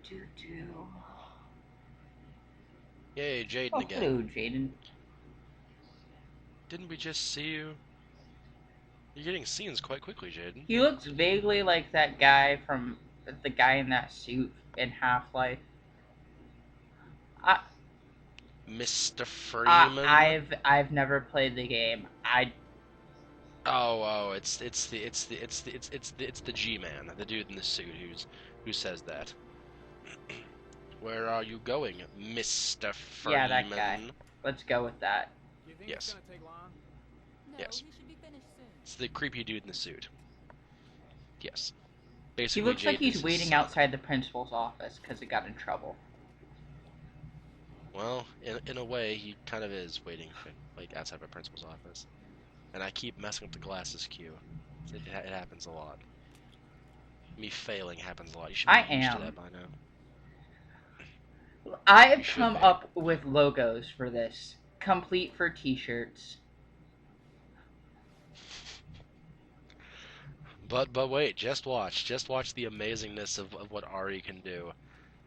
do. Yay, Jaden Oh, again. hello, Jaden. Didn't we just see you? You're getting scenes quite quickly, Jaden. He looks vaguely like that guy from the guy in that suit in Half-Life. I, Mr. I Freeman. I've never played the game. Oh, it's the G-man, the dude in the suit who says that. Where are you going, Mr. Yeah, that guy. Freeman? Let's go with that. Do you think it's Yes, gonna take long? yes. he should be finished soon. It's the creepy dude in the suit. Yes. He Basically, looks like Jaden is he's his waiting son. outside the principal's office because he got in trouble. Well, in a way, he kind of is waiting, like, outside my principal's office. And I keep messing up the glasses queue. It happens a lot. Me failing happens a lot. You should I be used to am. that by now. I've You should come be. up with logos for this, complete for t-shirts. But wait, just watch the amazingness of what Ari can do,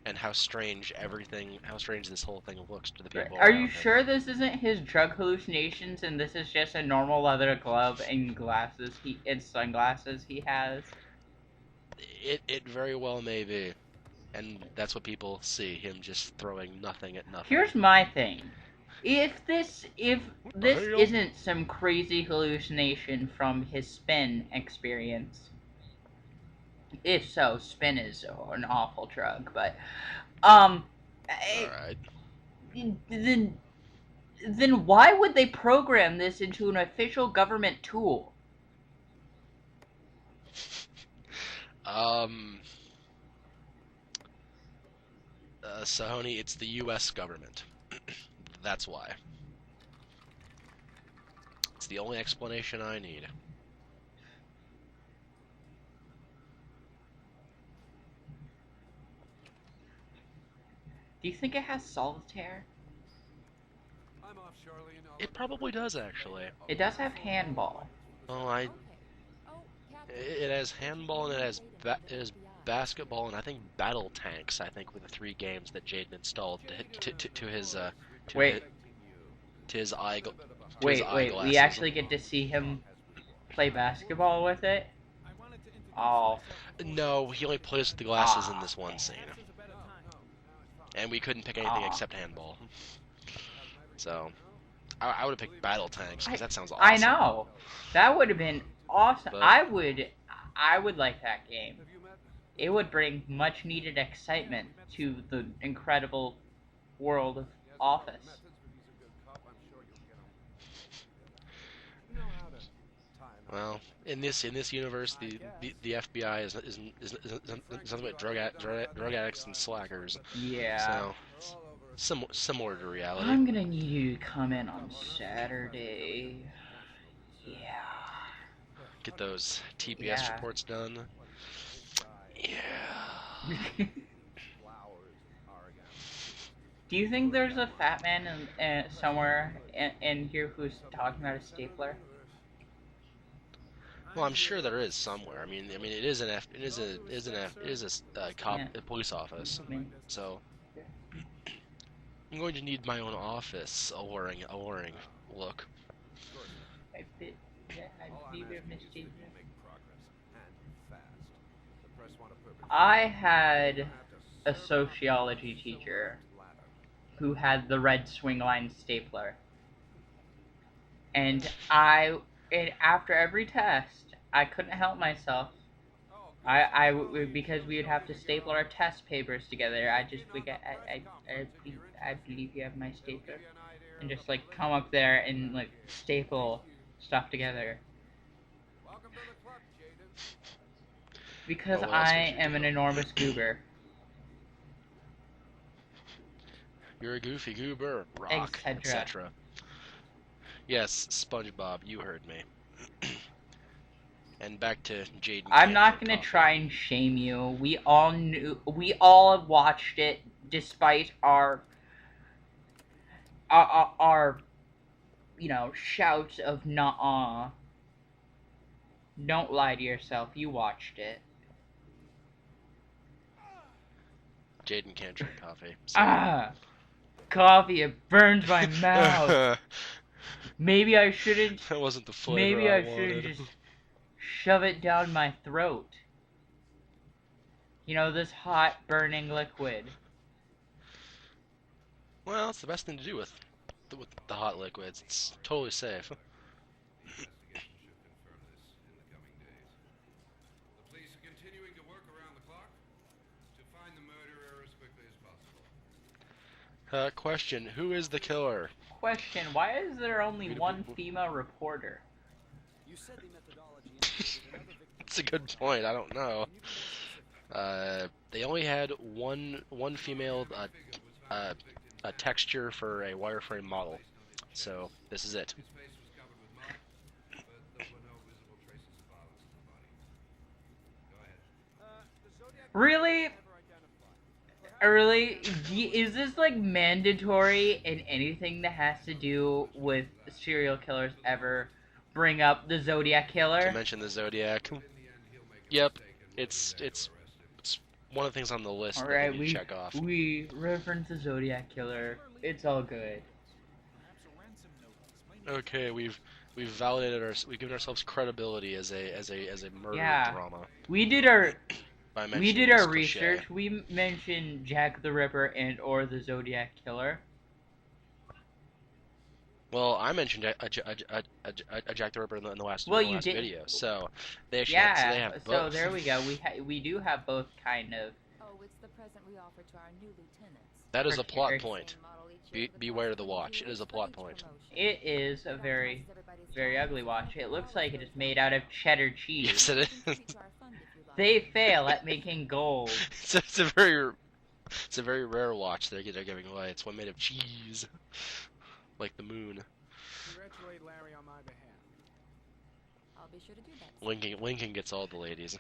and how strange this whole thing looks to the people Are around you him. sure this isn't his drug hallucinations and this is just a normal leather glove and sunglasses he has? It very well may be, and that's what people see, him just throwing nothing at nothing. Here's my thing. If this What the hell? isn't some crazy hallucination from his spin experience, if so, spin is an awful drug, but um Alright. then why would they program this into an official government tool? Um, Sahoni, it's the U.S. government. That's why. It's the only explanation I need. Do you think it has solitaire? I'm off, Charlie, and It probably does, actually. It does have handball. Well, Okay. Oh, Captain. it has handball and it has basketball and I think battle tanks. I think were the three games that Jaden installed to his Wait. to his eye to his Wait, eyeglasses. we actually get to see him play basketball with it? I wanted to introduce Oh. No, he only plays with the glasses in Ah. this one scene, This is a better time. and we couldn't pick anything Ah. except handball. So I would have picked battle tanks because that sounds awesome. I know. That would have been awesome. But- I would like that game. Have you met? It would bring much needed excitement to the incredible world of Office. Methods, but he's a good cop. I'm sure you'll get him. You know how to tie him up. Well, in this universe, the FBI is something like drug addicts and slackers. Yeah. So similar to reality. I'm gonna need you to come in on Saturday. Yeah. Get those TPS Yeah. reports done. Yeah. Flowers in Oregon. Do you think there's a fat man somewhere in here who's talking about a stapler? Well, I'm sure there is somewhere. I mean, it is an cop, Yeah. a police office. I mean, So I'm going to need my own office. Alluring look. I believe it, Mr. Make progress and fast. The press want a perfect. I had a sociology teacher who had the red swing line stapler. And after every test, I couldn't help myself. Because we would have to staple our test papers together. I believe you have my stapler, and just like come up there and like staple stuff together. Welcome to the club, Jaden. Because Well, what else I would you am do? an enormous goober. You're a goofy goober, rock, Etc. etc. Yes, SpongeBob, you heard me. And back to Jaden. I'm not Canfield gonna talking. try and shame you. We all watched it, despite our shouts of "nah." Don't lie to yourself. You watched it. Jaden can't drink coffee. So. Ah, coffee. It burns my mouth. Maybe I shouldn't. That wasn't the flavor Maybe I I shouldn't wanted. just shove it down my throat. You know, this hot, burning liquid. Well, it's the best thing to do with the hot liquids. It's totally safe. The investigation should confirm this in the coming days. The police are continuing to work around the clock to find the murderer as quickly as possible. Question: who is the killer? Question, why is there only one female reporter? You said the methodology indicated another victim. That's a good point. I don't know. Can you be more specific? They only had one female a texture for a wireframe model, so this is it. His face was covered with mud, but there were no visible traces of violence in the body. Go ahead. The Zodiac Really? never identified. Really? Is this like mandatory in anything that has to do with serial killers ever bring up the Zodiac To Killer? mention the Zodiac. In the end, he'll make a Yep, mistake and will it's be it's arrested. it's one of the things on the list that Alright, we need to check off. we reference the Zodiac Killer. It's all good. Perhaps a ransom note explaining Okay, we've validated we've given ourselves credibility as a murder Yeah. drama We did our by we mentioning did this our cliché. research. We mentioned Jack the Ripper and or the Zodiac Killer. Well, I mentioned a Jack the Ripper in the last, Well, in the you last did. video, so they actually Yeah. so they have So both. there we go. We do have both kind of. Oh, it's the present we offer to our new lieutenants. That is a plot Same point. Same model each year for the Beware past the 20 watch. It years is a for plot each point. promotion. It is a It very, optimizes everybody's very time ugly so watch. we It can looks follow like it those is made out of cheddar cheese. Yes, it You can is. tweak our fund if you like. They fail at making gold. It's a very rare watch they're giving away. It's one made of cheese, like the moon. congratulate Larry on my behalf. I'll be sure to do that. Lincoln gets all the ladies.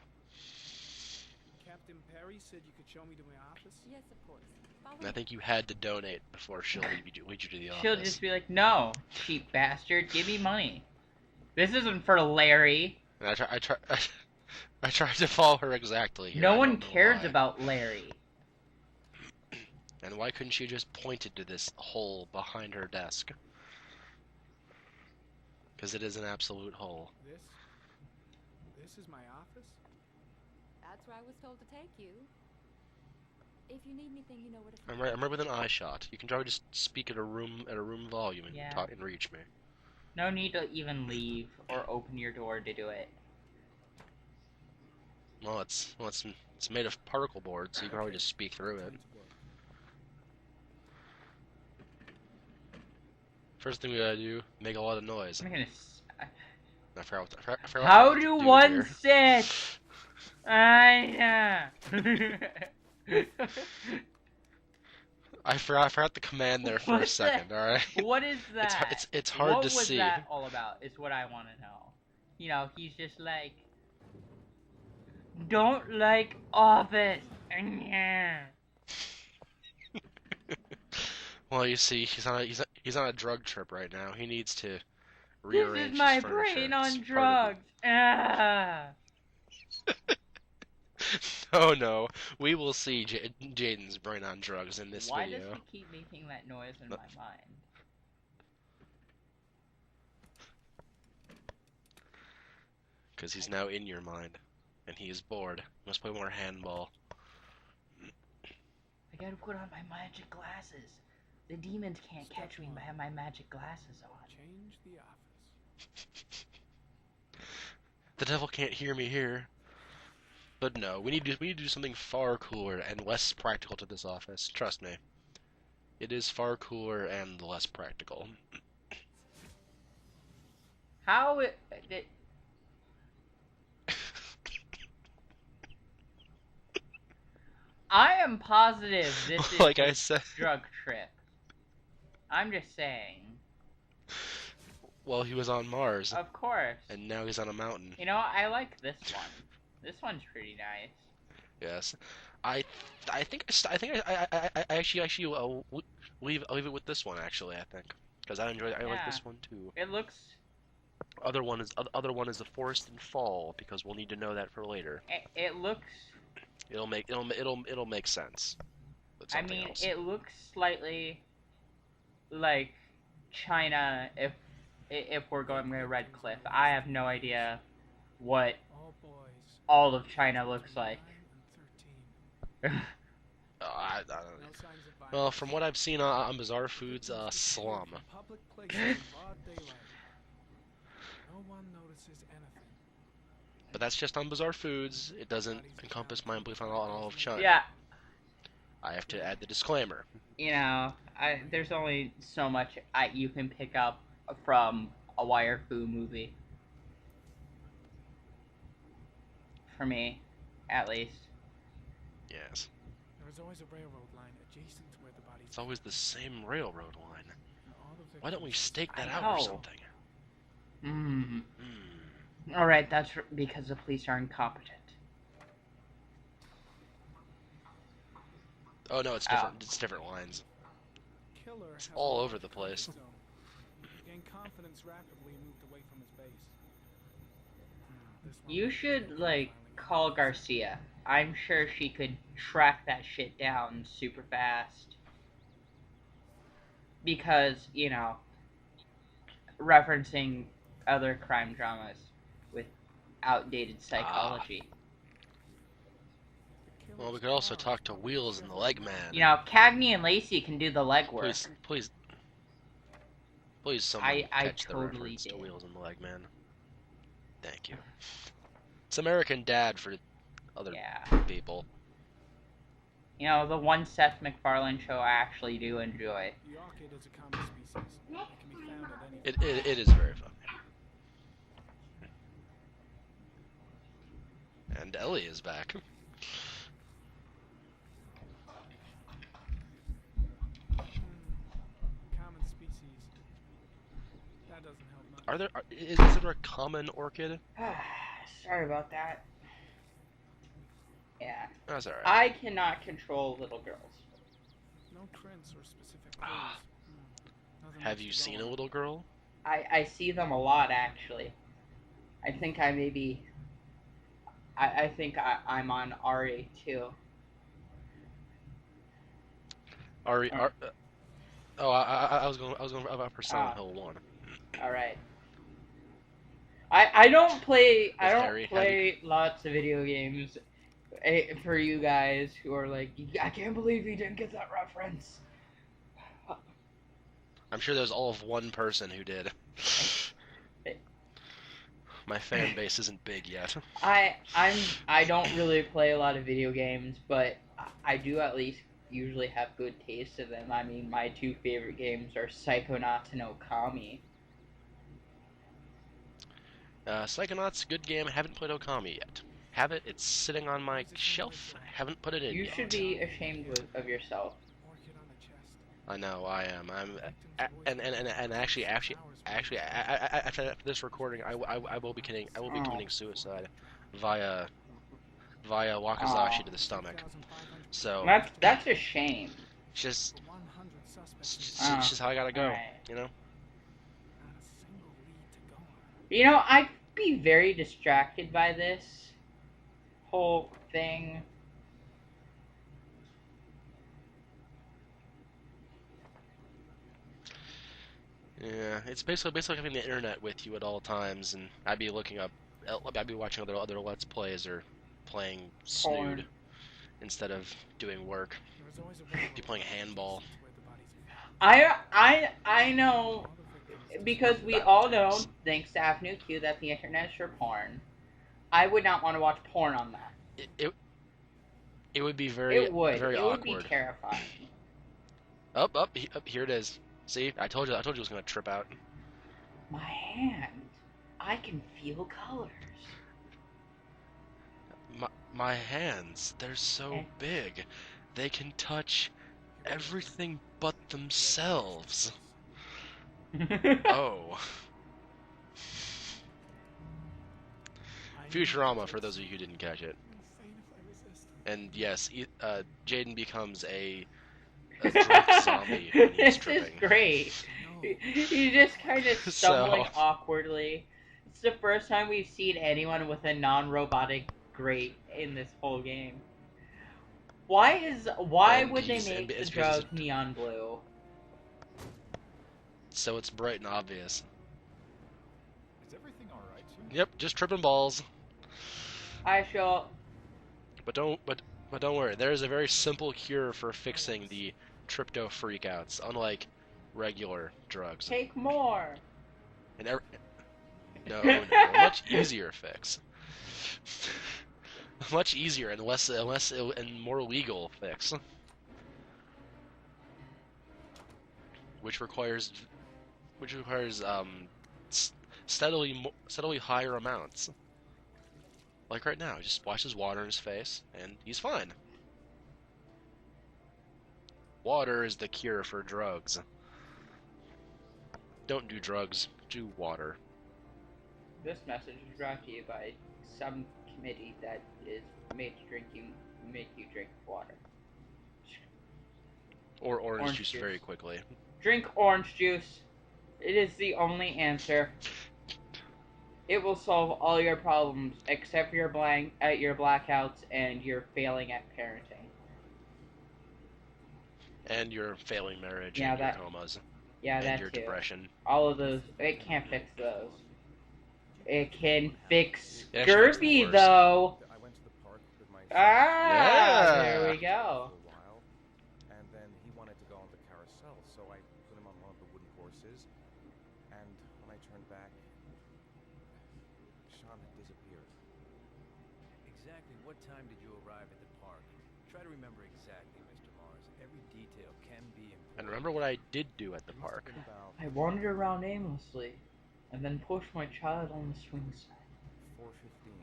Captain Perry said you could show me to my office. Yes, of course. Follow And I me. think you had to donate before she'll lead you to the office. She'll just be like, "No, cheap bastard, give me money. This isn't for Larry. And I tried to follow her exactly. Here. No I one don't know cares why. about Larry." And why couldn't she just pointed to this hole behind her desk? Because it is an absolute hole. This is my office. That's where I was told to take you. If you need anything, you know where to I'm find right within eye shot. You can probably just speak at a room volume and Yeah. talk and reach me. No need to even leave or open your door to do it. Well, it's made of particle board, so you can probably just speak through it. Let's work. First thing we gotta do, make a lot of noise. I'm gonna. I forgot what How to do do one here. sit? I I forgot the command there for What a the- second. All right. What is that? It's hard what to was see. that all about? Is what I want to know. You know, he's just like, don't like Office. Well, you see, he's on a drug trip right now. He needs to This rearrange is my his furniture. brain It's on part of drugs. Ah. Oh no, we will see Jaden's brain on drugs in this Why video. does he keep making that noise in my mind? Because he's now in your mind, and he is bored. Must play more handball. I gotta put on my magic glasses. The demons can't catch me if I have my magic glasses on. Change the office. The devil can't hear me here. But no, we need to do something far cooler and less practical to this office. Trust me. It is far cooler and less practical. How I am positive this is Like I his said, drug trip. I'm just saying. well, he was on Mars, Of course. and now he's on a mountain. You know, I like this one. This one's pretty nice. Yes, I think I actually leave it with this one actually. I think because I like Yeah. this one too. It looks. Other one is the forest and fall because we'll need to know that for later. It looks. It'll make sense. but I something mean, else. it looks slightly like China if we're going to Red Cliff. I have no idea what All boys. all of China looks between like. 9 and 13. I don't know. No signs of violence. Well, from what I've seen on Bizarre Foods, Victims disappeared slum. from public places in broad daylight. No one notices anything. But that's just on Bizarre Foods. It doesn't encompass my belief on all of China. Yeah, I have to add the disclaimer. you know, there's only so much you can pick up from a wire fu movie. For me, at least. Yes. There is always a railroad line adjacent to where the bodies. It's always the same railroad line. and all the Why don't we victims- stake that I out or know. something? Mm. Hmm. Alright, that's because the police are incompetent. Oh no, it's different. It's different lines. Killer It's has all a over the place. comfort zone. He gained confidence rapidly and moved away from his base. This one You was should, killed like, violently. call Garcia. I'm sure she could track that shit down super fast. Because, you know, referencing other crime dramas with outdated psychology. The killer's Well, we could also car talk to was Wheels and the several Leg miles Man. You know, Cagney and Lacey can do the legwork. Please, someone I catch the totally reference to did. Wheels and the Leg Man. Thank you. It's American Dad for other Yeah. people. You know, the one Seth MacFarlane show I actually do enjoy. The orchid is a common species. It can be found at any It is very funny. And Ellie is back. common species. That doesn't help much. Is there a common orchid? Sorry about that. Yeah. That's alright. I cannot control little girls. No prints or specific clues. Nothing Have much you to go seen a on. little girl? I see them a lot, actually. I think I maybe... I think I'm on RA2. Ari, Oh. I was going about Persona Ah. Hill 1. Alright. I don't play... I With don't Harry, play lots of video games for you guys who are like, I can't believe you didn't get that reference. I'm sure there's all of one person who did. My fan base isn't big yet. I don't really play a lot of video games, but I do at least usually have good taste in them. I mean, my two favorite games are Psychonauts and Okami. Psychonauts, good game. Haven't played Okami yet. Have it. It's sitting on my shelf. Haven't put it in You yet. should be ashamed of yourself. Orchid on the chest. I know. I am. Victim's voice And actually, hours after this recording, I will be committing. I will be Oh. committing suicide via Wakizashi Oh. to the stomach. 2,500 So That's a shame. it's just for 100 it's suspects. just, it's just how I gotta go. Alright. You know. Not a single lead to go on. You know, I'd be very distracted by this whole thing. Yeah, it's basically having the internet with you at all times, and I'd be looking up, I'd be watching other Let's Plays or playing Porn. Snood instead of doing work. There is always a railroad Be playing line handball. adjacent to where the bodies are found. I know, All the victims because we all know, thanks to Avenue Q, that the internet is for porn. I would not want to watch porn on that. It would be very It would. very It would be awkward. terrifying. Up, here it is. See, I told you it was gonna trip out. My hand. I can feel colors. My hands, they're so Eh. big, they can touch everything but themselves. Oh. Futurama, for those of you who didn't catch it. And yes, Jaden becomes a drunk zombie when he's This is tripping. great. He's just kind of stumbling So- awkwardly. It's the first time we've seen anyone with a non-robotic grate in this whole game. Why And would they he's and make the it's because drug neon blue? so it's bright and obvious. Is everything alright, Yep, just tripping balls. I shall. But don't worry. There is a very simple cure for fixing the trypto freakouts, unlike regular drugs. Take more. And no, a much easier fix. A much easier and less and more legal fix, which requires steadily higher amounts. Like right now, he just splashes water in his face and he's fine. Water is the cure for drugs. Don't do drugs, do water. This message is brought to you by some committee that is make you drink water. Or orange Orange juice juice. very quickly. Drink orange juice. It is the only answer. It will solve all your problems except your blackouts and your failing at parenting. And your failing marriage Yeah, and your that- comas. Yeah, And that your too. depression. All of those. It can't fix those. It can fix It actually makes them Gerby worse. though. I went to the park with my Ah, there Yeah. we go. for a while, and then he wanted to go on the carousel, so I put him on one of the wooden horses. And when I turned back, Sean had disappeared. Exactly what time did you arrive at the park? Try to remember exactly, Mr. Mars. Every detail can be important. And remember what I did do at the It must have park. been about I wandered around aimlessly, and then pushed my child on the swing set. 4:15.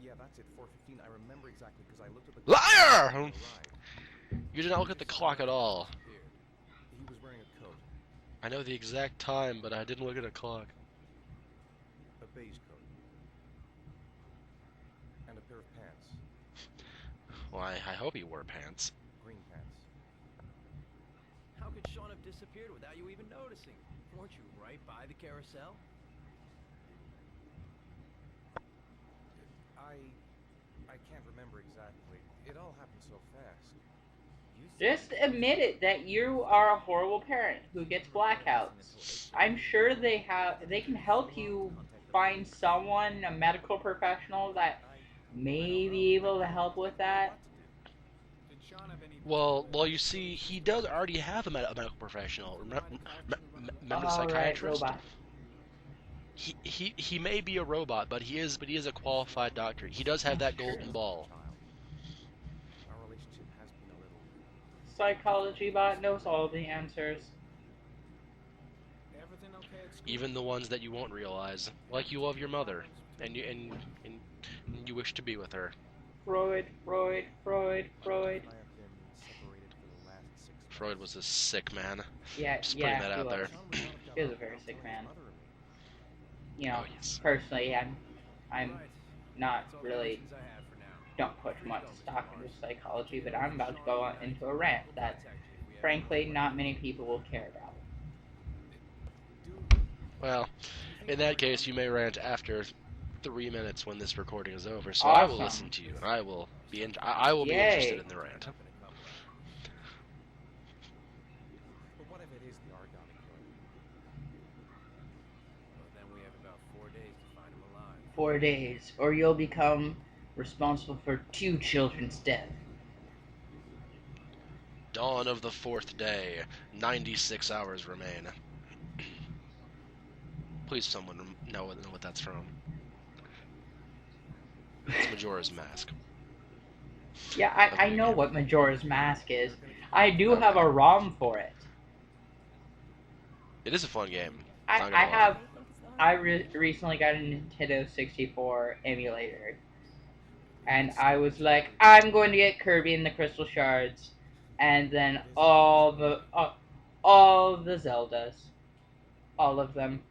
Yeah, that's it. 4:15. I remember exactly because I looked at the Liar! when he arrived. You did not look at the clock at all. He was wearing a coat, I know the exact time, but I didn't look at a clock. a beige coat, and a pair of pants, Well, I hope he wore pants. green pants. How could Sean have disappeared without you even noticing? Weren't you right by the carousel? I can't remember exactly. It all happened so fast. Just admit it that you are a horrible parent who gets blackouts. I'm sure they can help you find someone, a medical professional that may be able to help with that. Did Sean have any... Well, you see, he does already have a medical professional. Remember the All right, psychiatrist? robot. He may be a robot, but he is a qualified doctor. He does have that golden ball. Our relationship has been a little. Psychology bot knows all the answers. Everything okay at school? Even the ones that you won't realize, like you love your mother, and you wish to be with her. Freud, Freud, Freud, Freud. I have been separated for the last 6 months. Freud was a sick man. Yeah, Just yeah, putting that out there. He was a very sick man. You know, Oh, yes. personally, I'm Right. not That's all the really questions I have for now. don't put much stock into psychology, but I'm about to go into a rant that, Contact you if we have frankly, not many people will care about. Well, in that case, you may rant after 3 minutes when this recording is over. So I will Awesome. listen to you, and I will be interested in the rant. But what if it is the origami killer? Well, then we have about 4 days to find him alive. 4 days, or you'll become responsible for 2 children's death. Dawn of the 4th day. 96 hours remain. Please, someone know what that's from. It's Majora's Mask. Yeah, I know what Majora's Mask is. I do Okay. have a ROM for it. It is a fun game. I Not gonna lie. have. I recently got a Nintendo 64 emulator, and I was like, I'm going to get Kirby and the Crystal Shards, and then all the Zeldas, all of them.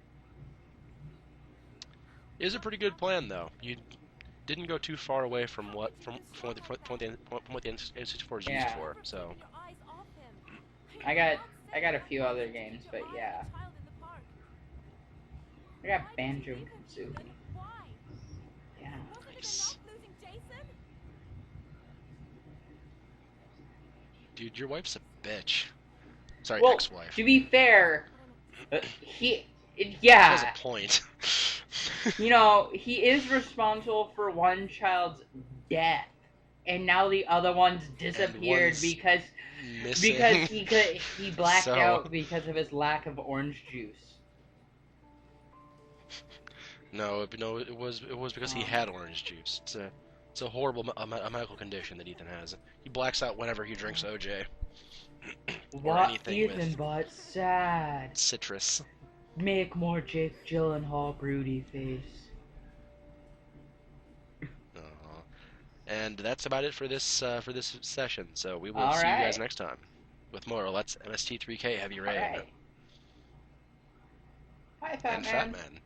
It is a pretty good plan, though. You didn't go too far away from what what the N64 is used Yeah. for. So Your eyes off him. I got a few other games, but yeah, I got Banjo Kazooie. Why? Yeah. Wasn't Nice. enough losing Jason? Dude, your wife's a bitch. Sorry, Well, ex-wife. to be fair, She has yeah, a point. he is responsible for one child's death, and now the other one's disappeared one's because Missing. he blacked So, out because of his lack of orange juice. no, it was because he had orange juice. It's a horrible a medical condition that Ethan has. He blacks out whenever he drinks OJ. Or What anything Ethan with but sad. citrus. Make more Jake Gyllenhaal broody face. And that's about it for this session. So we will All see you guys right. next time with more Let's MST3K Heavy Rain. Alright. Hi, Fat And Man. Fat Man.